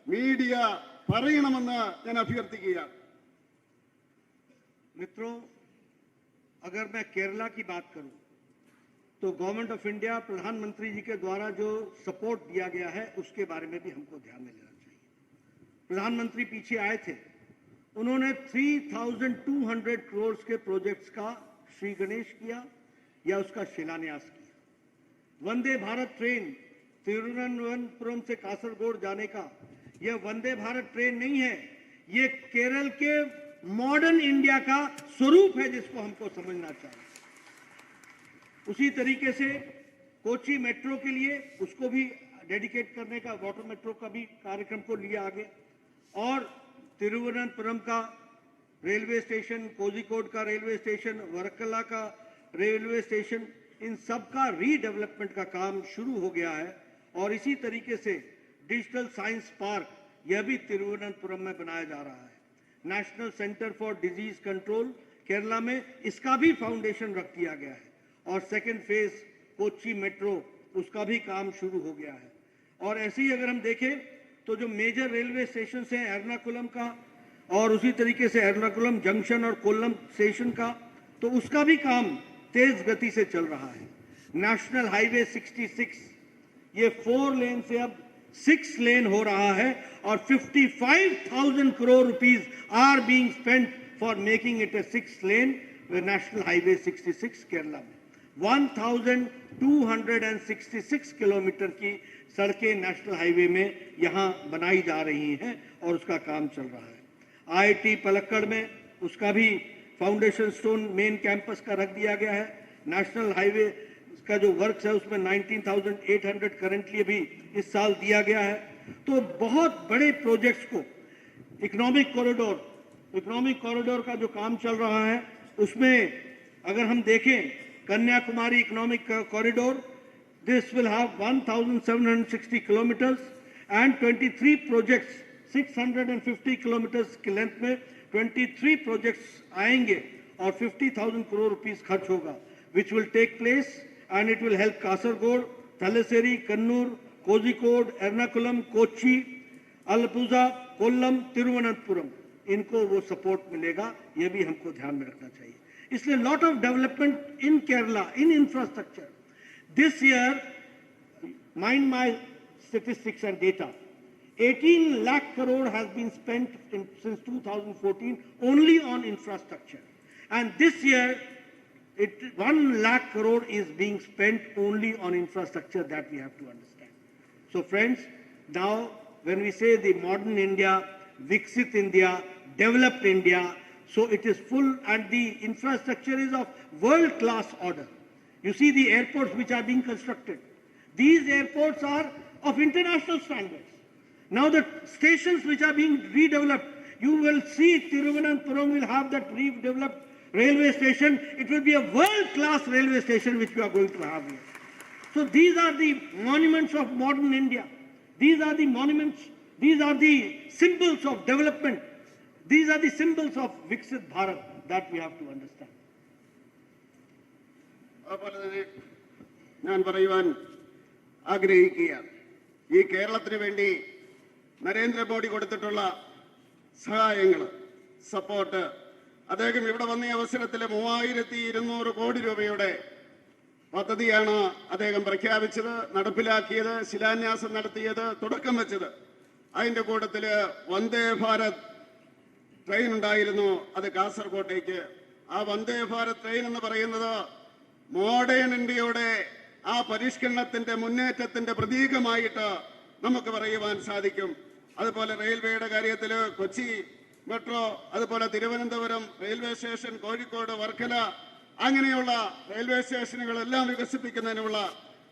മീഡിയ പറയണമെന്ന് ഞാൻ അഭ്യർത്ഥിക്കുകയാണ്. मित्रों, अगर मैं केरला की बात करूं तो गवर्नमेंट ऑफ इंडिया, प्रधानमंत्री जी के द्वारा जो सपोर्ट दिया गया है उसके बारे में भी हमको ध्यान में लेना चाहिए। प्रधानमंत्री पीछे आए थे, उन्होंने 3200 करोड़ के प्रोजेक्ट्स का श्री गणेश किया या उसका शिलान्यास किया। वंदे भारत ट्रेन तिरुवनंतपुरम से कासरगोड जाने का, यह वंदे भारत ट्रेन नहीं है, ये केरल के मॉडर्न इंडिया का स्वरूप है जिसको हमको समझना चाहिए। उसी तरीके से कोची मेट्रो के लिए उसको भी डेडिकेट करने का, वाटर मेट्रो का भी कार्यक्रम को लिया आगे, और तिरुवनंतपुरम का रेलवे स्टेशन, कोझिकोड का रेलवे स्टेशन, वर्कला का रेलवे स्टेशन, इन सब का रीडेवलपमेंट का काम शुरू हो गया है। और इसी तरीके से डिजिटल साइंस पार्क यह भी तिरुवनंतपुरम में बनाया जा रहा है। National centre for disease control Kerala में इसका भी फाउंडेशन रख दिया गया है। और सेकेंड फेज कोची मेट्रो उसका भी काम शुरू हो गया है। और ऐसे ही अगर हम देखें तो जो मेजर रेलवे स्टेशन हैं एर्नाकुलम का, और उसी तरीके से एर्नाकुलम जंक्शन और कोल्लम स्टेशन का, तो उसका भी काम तेज गति से चल रहा है। नेशनल हाईवे 66 ये 4 लेन से अब 6 लेन हो रहा है, और 55,000 crore rupees are being spent for making it a 6 lane national highway 66 Kerala में। 1266 किलोमीटर की सड़कें नेशनल हाईवे में यहां बनाई जा रही हैं और उसका काम चल रहा है। आईआईटी पलक्कड़ में उसका भी फाउंडेशन स्टोन मेन कैंपस का रख दिया गया है। नेशनल हाईवे का जो वर्क्स है उसमें 19,800 करंटली अभी इस साल दिया गया है। तो बहुत बड़े प्रोजेक्ट्स को, इकोनॉमिक कॉरिडोर का जो काम चल रहा है उसमें अगर हम देखें Kanyakumari economic corridor, this will have 1,760 kilometers and 23 projects, 650 kilometers की लेंथ में 23 projects आएंगे और 50,000 करोड़ रुपीस खर्च होगा, which will take place and it will help Kasaragod, थलेसेरी, Kannur, Kozhikode, Ernakulam, Kochi, Alappuzha, Kollam, Thiruvananthapuram, इनको वो सपोर्ट मिलेगा। ये भी हमको ध्यान में रखना चाहिए। इसलिए lot of development in Kerala in infrastructure. This year, mind my statistics and data, 18 lakh crore has been spent since 2014 only on infrastructure. And this year, 1 lakh crore is being spent only on infrastructure, that we have to understand. So friends, now when we say the modern India, Viksit India, developed India, so it is full and the infrastructure is of world-class order. You see the airports which are being constructed. These airports are of international standards. Now the stations which are being redeveloped, you will see Thiruvananthapuram will have that redeveloped railway station. It will be a world-class railway station which we are going to have here. So these are the monuments of modern India. These are the monuments, these are the symbols of development. These are the symbols of Viksit Bharat that we have to understand. അതുപോലെ തന്നെ ഞാൻ പറയുവാൻ ആഗ്രഹിക്കുകയാണ്, ഈ കേരളത്തിന് വേണ്ടി നരേന്ദ്രമോദി കൊടുത്തിട്ടുള്ള സഹായങ്ങൾ, സപ്പോർട്ട്, അദ്ദേഹം ഇവിടെ വന്ന അവസരത്തിൽ 3,200 കോടി രൂപയുടെ പദ്ധതിയാണ് അദ്ദേഹം പ്രഖ്യാപിച്ചത്, നടപ്പിലാക്കിയത്, ശിലാന്യാസം നടത്തിയത്, തുടക്കം വെച്ചത്. അതിൻ്റെ കൂട്ടത്തിൽ വന്ദേ ഭാരത് ട്രെയിൻ ഉണ്ടായിരുന്നു, അത് കാസർഗോട്ടേക്ക്. ആ വന്ദേ ഭാരത് ട്രെയിൻ എന്ന് പറയുന്നത് മോഡേൺ ഇന്ത്യയുടെ ആ പരിഷ്കരണത്തിന്റെ മുന്നേറ്റത്തിന്റെ പ്രതീകമായിട്ട് നമുക്ക് പറയുവാൻ സാധിക്കും. അതുപോലെ റെയിൽവേയുടെ കാര്യത്തിൽ കൊച്ചി മെട്രോ, അതുപോലെ തിരുവനന്തപുരം റെയിൽവേ സ്റ്റേഷൻ, കോഴിക്കോട്, വർക്കല, അങ്ങനെയുള്ള റെയിൽവേ സ്റ്റേഷനുകളെല്ലാം വികസിപ്പിക്കുന്നതിനുള്ള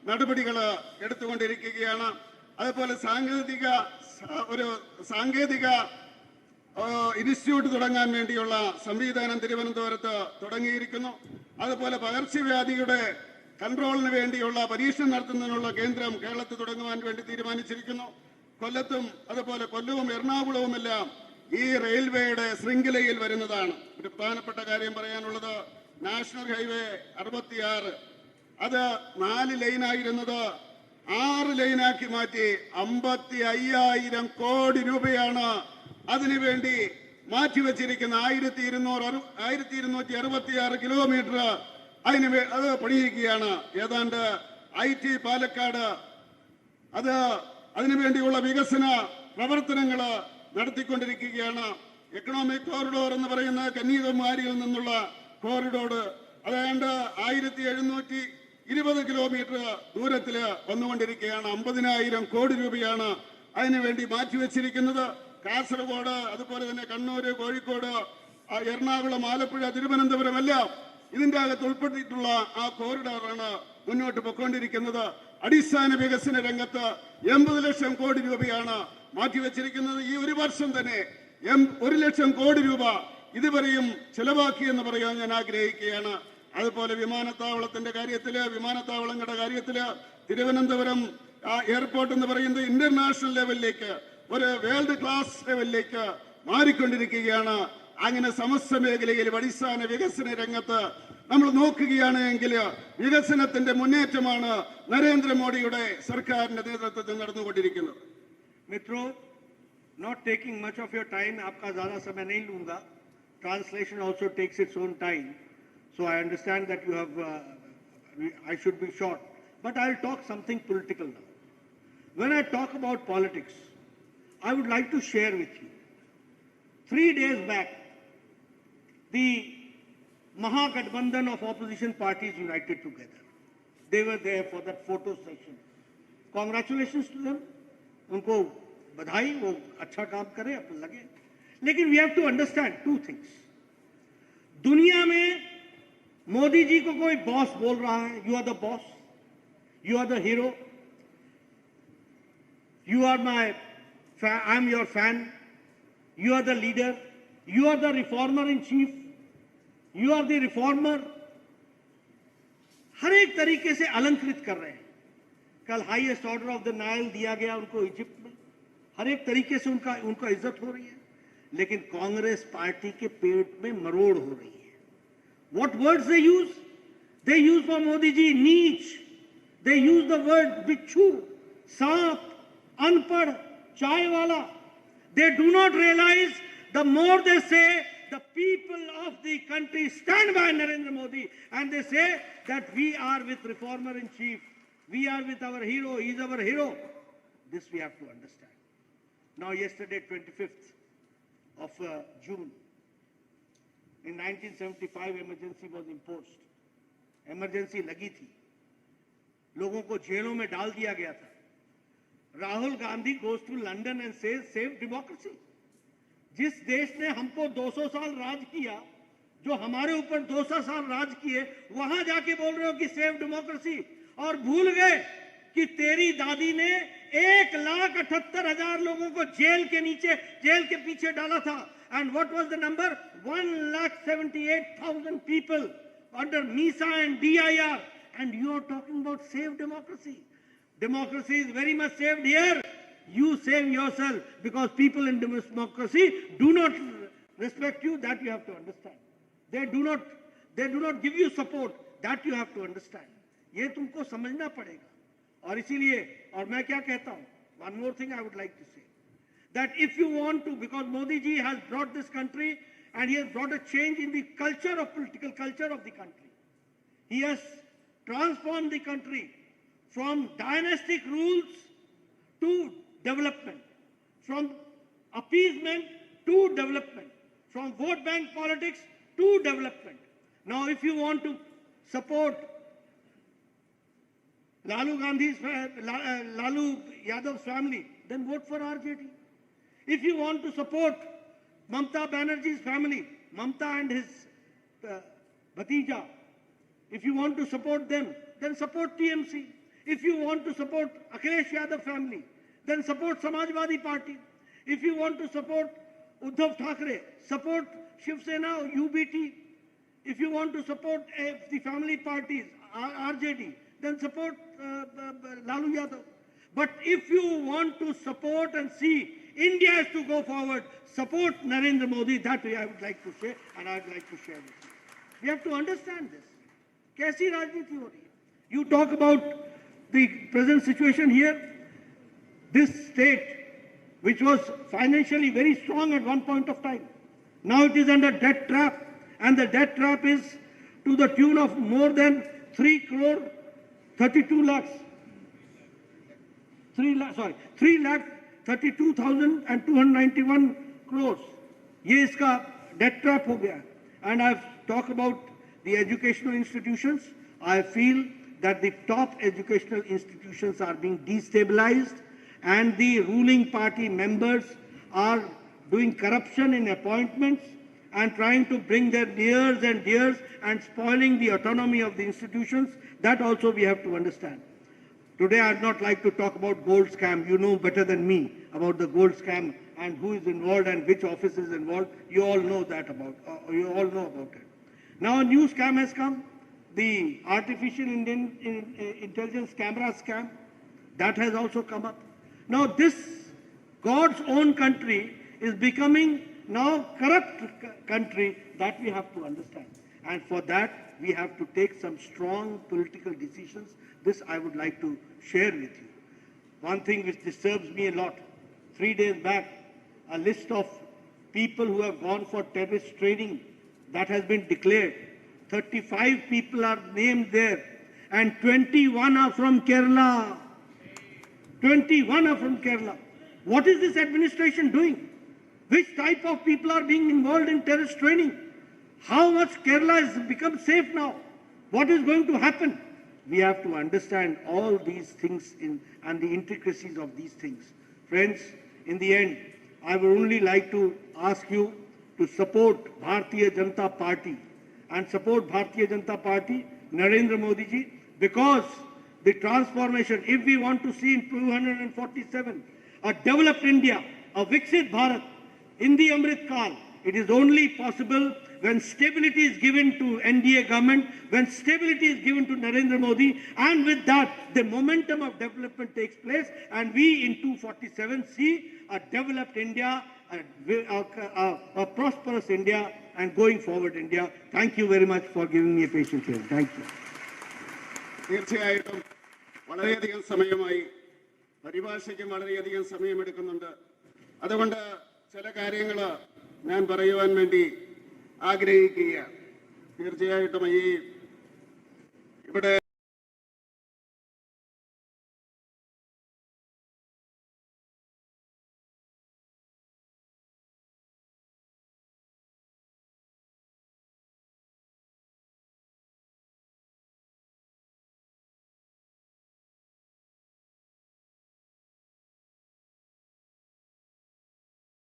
നടപടികൾ എടുത്തുകൊണ്ടിരിക്കുകയാണ്. അതുപോലെ സാങ്കേതിക ഇൻസ്റ്റിറ്റ്യൂട്ട് തുടങ്ങാൻ വേണ്ടിയുള്ള സംവിധാനം തിരുവനന്തപുരത്ത് തുടങ്ങിയിരിക്കുന്നു. അതുപോലെ പകർച്ചവ്യാധിയുടെ കൺട്രോളിന് വേണ്ടിയുള്ള പരീക്ഷണം നടത്തുന്നതിനുള്ള കേന്ദ്രം കേരളത്തിൽ തുടങ്ങുവാൻ വേണ്ടി തീരുമാനിച്ചിരിക്കുന്നു. കൊല്ലത്തും അതുപോലെ കൊല്ലവും എറണാകുളവുമെല്ലാം ഈ റെയിൽവേയുടെ ശൃംഖലയിൽ വരുന്നതാണ്. ഒരു പ്രധാനപ്പെട്ട കാര്യം പറയാനുള്ളത്, നാഷണൽ ഹൈവേ 66 അത് 4 ലൈനായിരുന്നത് 6 ലൈനാക്കി മാറ്റി 55,000 കോടി രൂപയാണ് അതിനുവേണ്ടി മാറ്റിവെച്ചിരിക്കുന്ന. 1,266 കിലോമീറ്റർ അത് പണിയിരിക്കുകയാണ്. ഏതാണ്ട് IT പാലക്കാട് അതിനുവേണ്ടിയുള്ള വികസന പ്രവർത്തനങ്ങൾ നടത്തിക്കൊണ്ടിരിക്കുകയാണ്. എക്കണോമിക് കോറിഡോർ എന്ന് പറയുന്ന കന്യാകുമാരിയിൽ നിന്നുള്ള കോറിഡോർ അതാണ്ട് 1,720 കിലോമീറ്റർ ദൂരത്തിൽ വന്നുകൊണ്ടിരിക്കുകയാണ്. 50,000 കോടി രൂപയാണ് അതിനുവേണ്ടി മാറ്റിവെച്ചിരിക്കുന്നത്. കാസർഗോഡ്, അതുപോലെ തന്നെ കണ്ണൂര്, കോഴിക്കോട്, എറണാകുളം, ആലപ്പുഴ, തിരുവനന്തപുരം എല്ലാം ഇതിന്റെ അകത്ത് ഉൾപ്പെടുത്തിയിട്ടുള്ള ആ കോറിഡോറാണ് മുന്നോട്ട് പൊയ്ക്കൊണ്ടിരിക്കുന്നത്. അടിസ്ഥാന വികസന രംഗത്ത് 80 ലക്ഷം കോടി രൂപയാണ് മാറ്റിവെച്ചിരിക്കുന്നത്. ഈ ഒരു വർഷം തന്നെ 1 ലക്ഷം കോടി രൂപ ഇതുവരെയും ചെലവാക്കിയെന്ന് പറയാൻ ഞാൻ ആഗ്രഹിക്കുകയാണ്. അതുപോലെ വിമാനത്താവളത്തിന്റെ കാര്യത്തില്, വിമാനത്താവളങ്ങളുടെ കാര്യത്തില് തിരുവനന്തപുരം എയർപോർട്ട് എന്ന് പറയുന്നത് ഇന്റർനാഷണൽ ലെവലിലേക്ക്, ഒരു വേൾഡ് ക്ലാസ് ലെവലിലേക്ക് മാറിക്കൊണ്ടിരിക്കുകയാണ്. അങ്ങനെ സമസ്ത മേഖലയിൽ അടിസ്ഥാന വികസന രംഗത്ത് നമ്മൾ നോക്കുകയാണ് എങ്കിൽ വികസനത്തിന്റെ മുന്നേറ്റമാണ് നരേന്ദ്രമോദിയുടെ സർക്കാരിന്റെ നേതൃത്വത്തിൽ നടന്നുകൊണ്ടിരിക്കുന്നത്. मित्रों, not taking much of your time, आपका ज़्यादा समय नहीं लूँगा. Translation also takes its own time, so I understand that you have. I should be short, but I'll talk something political now. When I talk about politics, I would like to share with you. 3 days back, the Mahagathbandhan of opposition parties united together. They were there for that photo session. Congratulations to them. उनको बधाई, वो अच्छा काम करे, अपन लगे. लेकिन we have to understand two things. दुनिया में मोदी जी को कोई बॉस बोल रहा है, you are the boss, you are the hero, you are my fan, I am your fan, you are the leader, you are the reformer in chief, you are the reformer. हर एक तरीके से अलंकृत कर रहे हैं. कल highest order of the Nile दिया गया उनको इजिप्ट में. हर एक तरीके से उनका इज्जत हो रही है, लेकिन कांग्रेस पार्टी के पेट में मरोड़ हो रही है. What words they use? They use for Modi ji नीच. They use the word बिच्छू, सांप, अनपढ़, चाय वाला. They do not realize the more they say, the people of the country stand by Narendra Modi and they say that we are with reformer in chief. We are with our hero, he is our hero. This we have to understand. Now yesterday, 25th of June, in 1975 emergency was imposed. Emergency लगी थी, लोगों को जेलों में डाल दिया गया था. Rahul Gandhi goes to London and says save democracy. जिस देश ने हमको 200 साल राज किया, जो हमारे ऊपर 200 साल राज किए, वहां जाके बोल रहे हो कि सेव डेमोक्रेसी, और भूल गए कि तेरी दादी ने 1,78,000 लोगों को जेल के पीछे डाला था. And what was the number? 1,78,000 people under MISA and DIR. And you are talking about save democracy. Democracy is very much saved here. You save yourself, because people in democracy do not respect you. That you have to understand. They do not give you support. That you have to understand. ये तुमको समझना पड़ेगा. और इसीलिए, और मैं क्या कहता हूं, one more thing I would like to say, that if you want to, because Modi ji has brought this country and he has brought a change in the culture of political culture of the country. He has transformed the country from dynastic rules to development, from appeasement to development, from vote bank politics to development. Now, if you want to support Lalu Yadav's family, then vote for RJD. If you want to support Mamta Banerjee's family, Mamta and his Bhatija, if you want to support them, then support TMC. If you want to support Akhilesh Yadav family, then support Samajwadi Party. If you want to support Uddhav Thackeray, support Shiv Sena or UBT. If you want to support the family parties, RJD, then support Lalu Yadav. But if you want to support and see India has to go forward, support Narendra Modi. That way I would like to say, and I would like to share with you. We have to understand this. कैसी राजनीति हो रही है? You talk about the present situation here. This state, which was financially very strong at one point of time, now it is under debt trap, and the debt trap is to the tune of more than 3,32,291 crores. ये इसका debt trap हो गया. And I've talked about the educational institutions. I feel that the top educational institutions are being destabilized, and the ruling party members are doing corruption in appointments. and trying to bring their nears and dears and spoiling the autonomy of the institutions, that also we have to understand. Today I would not like to talk about gold scam. You know better than me about the gold scam and who is involved and which office is involved. You all know that you all know about it. Now a new scam has come, the artificial intelligence camera scam. That has also come up. Now this God's own country is becoming now corrupt country, that we have to understand. And for that, we have to take some strong political decisions. This I would like to share with you. One thing which disturbs me a lot, 3 days back, a list of people who have gone for terrorist training that has been declared. 35 people are named there and 21 are from Kerala. 21 are from Kerala. What is this administration doing? Which type of people are being involved in terrorist training? How much Kerala has become safe now? What is going to happen? We have to understand all these things and the intricacies of these things. Friends, in the end, I would only like to ask you to support Bharatiya Janata Party and support Bharatiya Janata Party, Narendra Modi ji, because the transformation, if we want to see in 247, a developed India, a Viksit Bharat, in the Amrit Kal, it is only possible when stability is given to NDA government, when stability is given to Narendra Modi, and with that, the momentum of development takes place, and we in 247 see a developed India, a prosperous India, and going forward India. Thank you very much for giving me a patient hearing. Thank you. തീർച്ചയായിട്ടും വളരെയധികം സമയമായി പരിഭാഷയ്ക്കും വളരെയധികം സമയമെടുക്കുന്നുണ്ട്. അതുകൊണ്ട് ചില കാര്യങ്ങൾ ഞാൻ പറയുവാൻ വേണ്ടി ആഗ്രഹിക്കുകയാണ്. തീർച്ചയായിട്ടും ഇവിടെ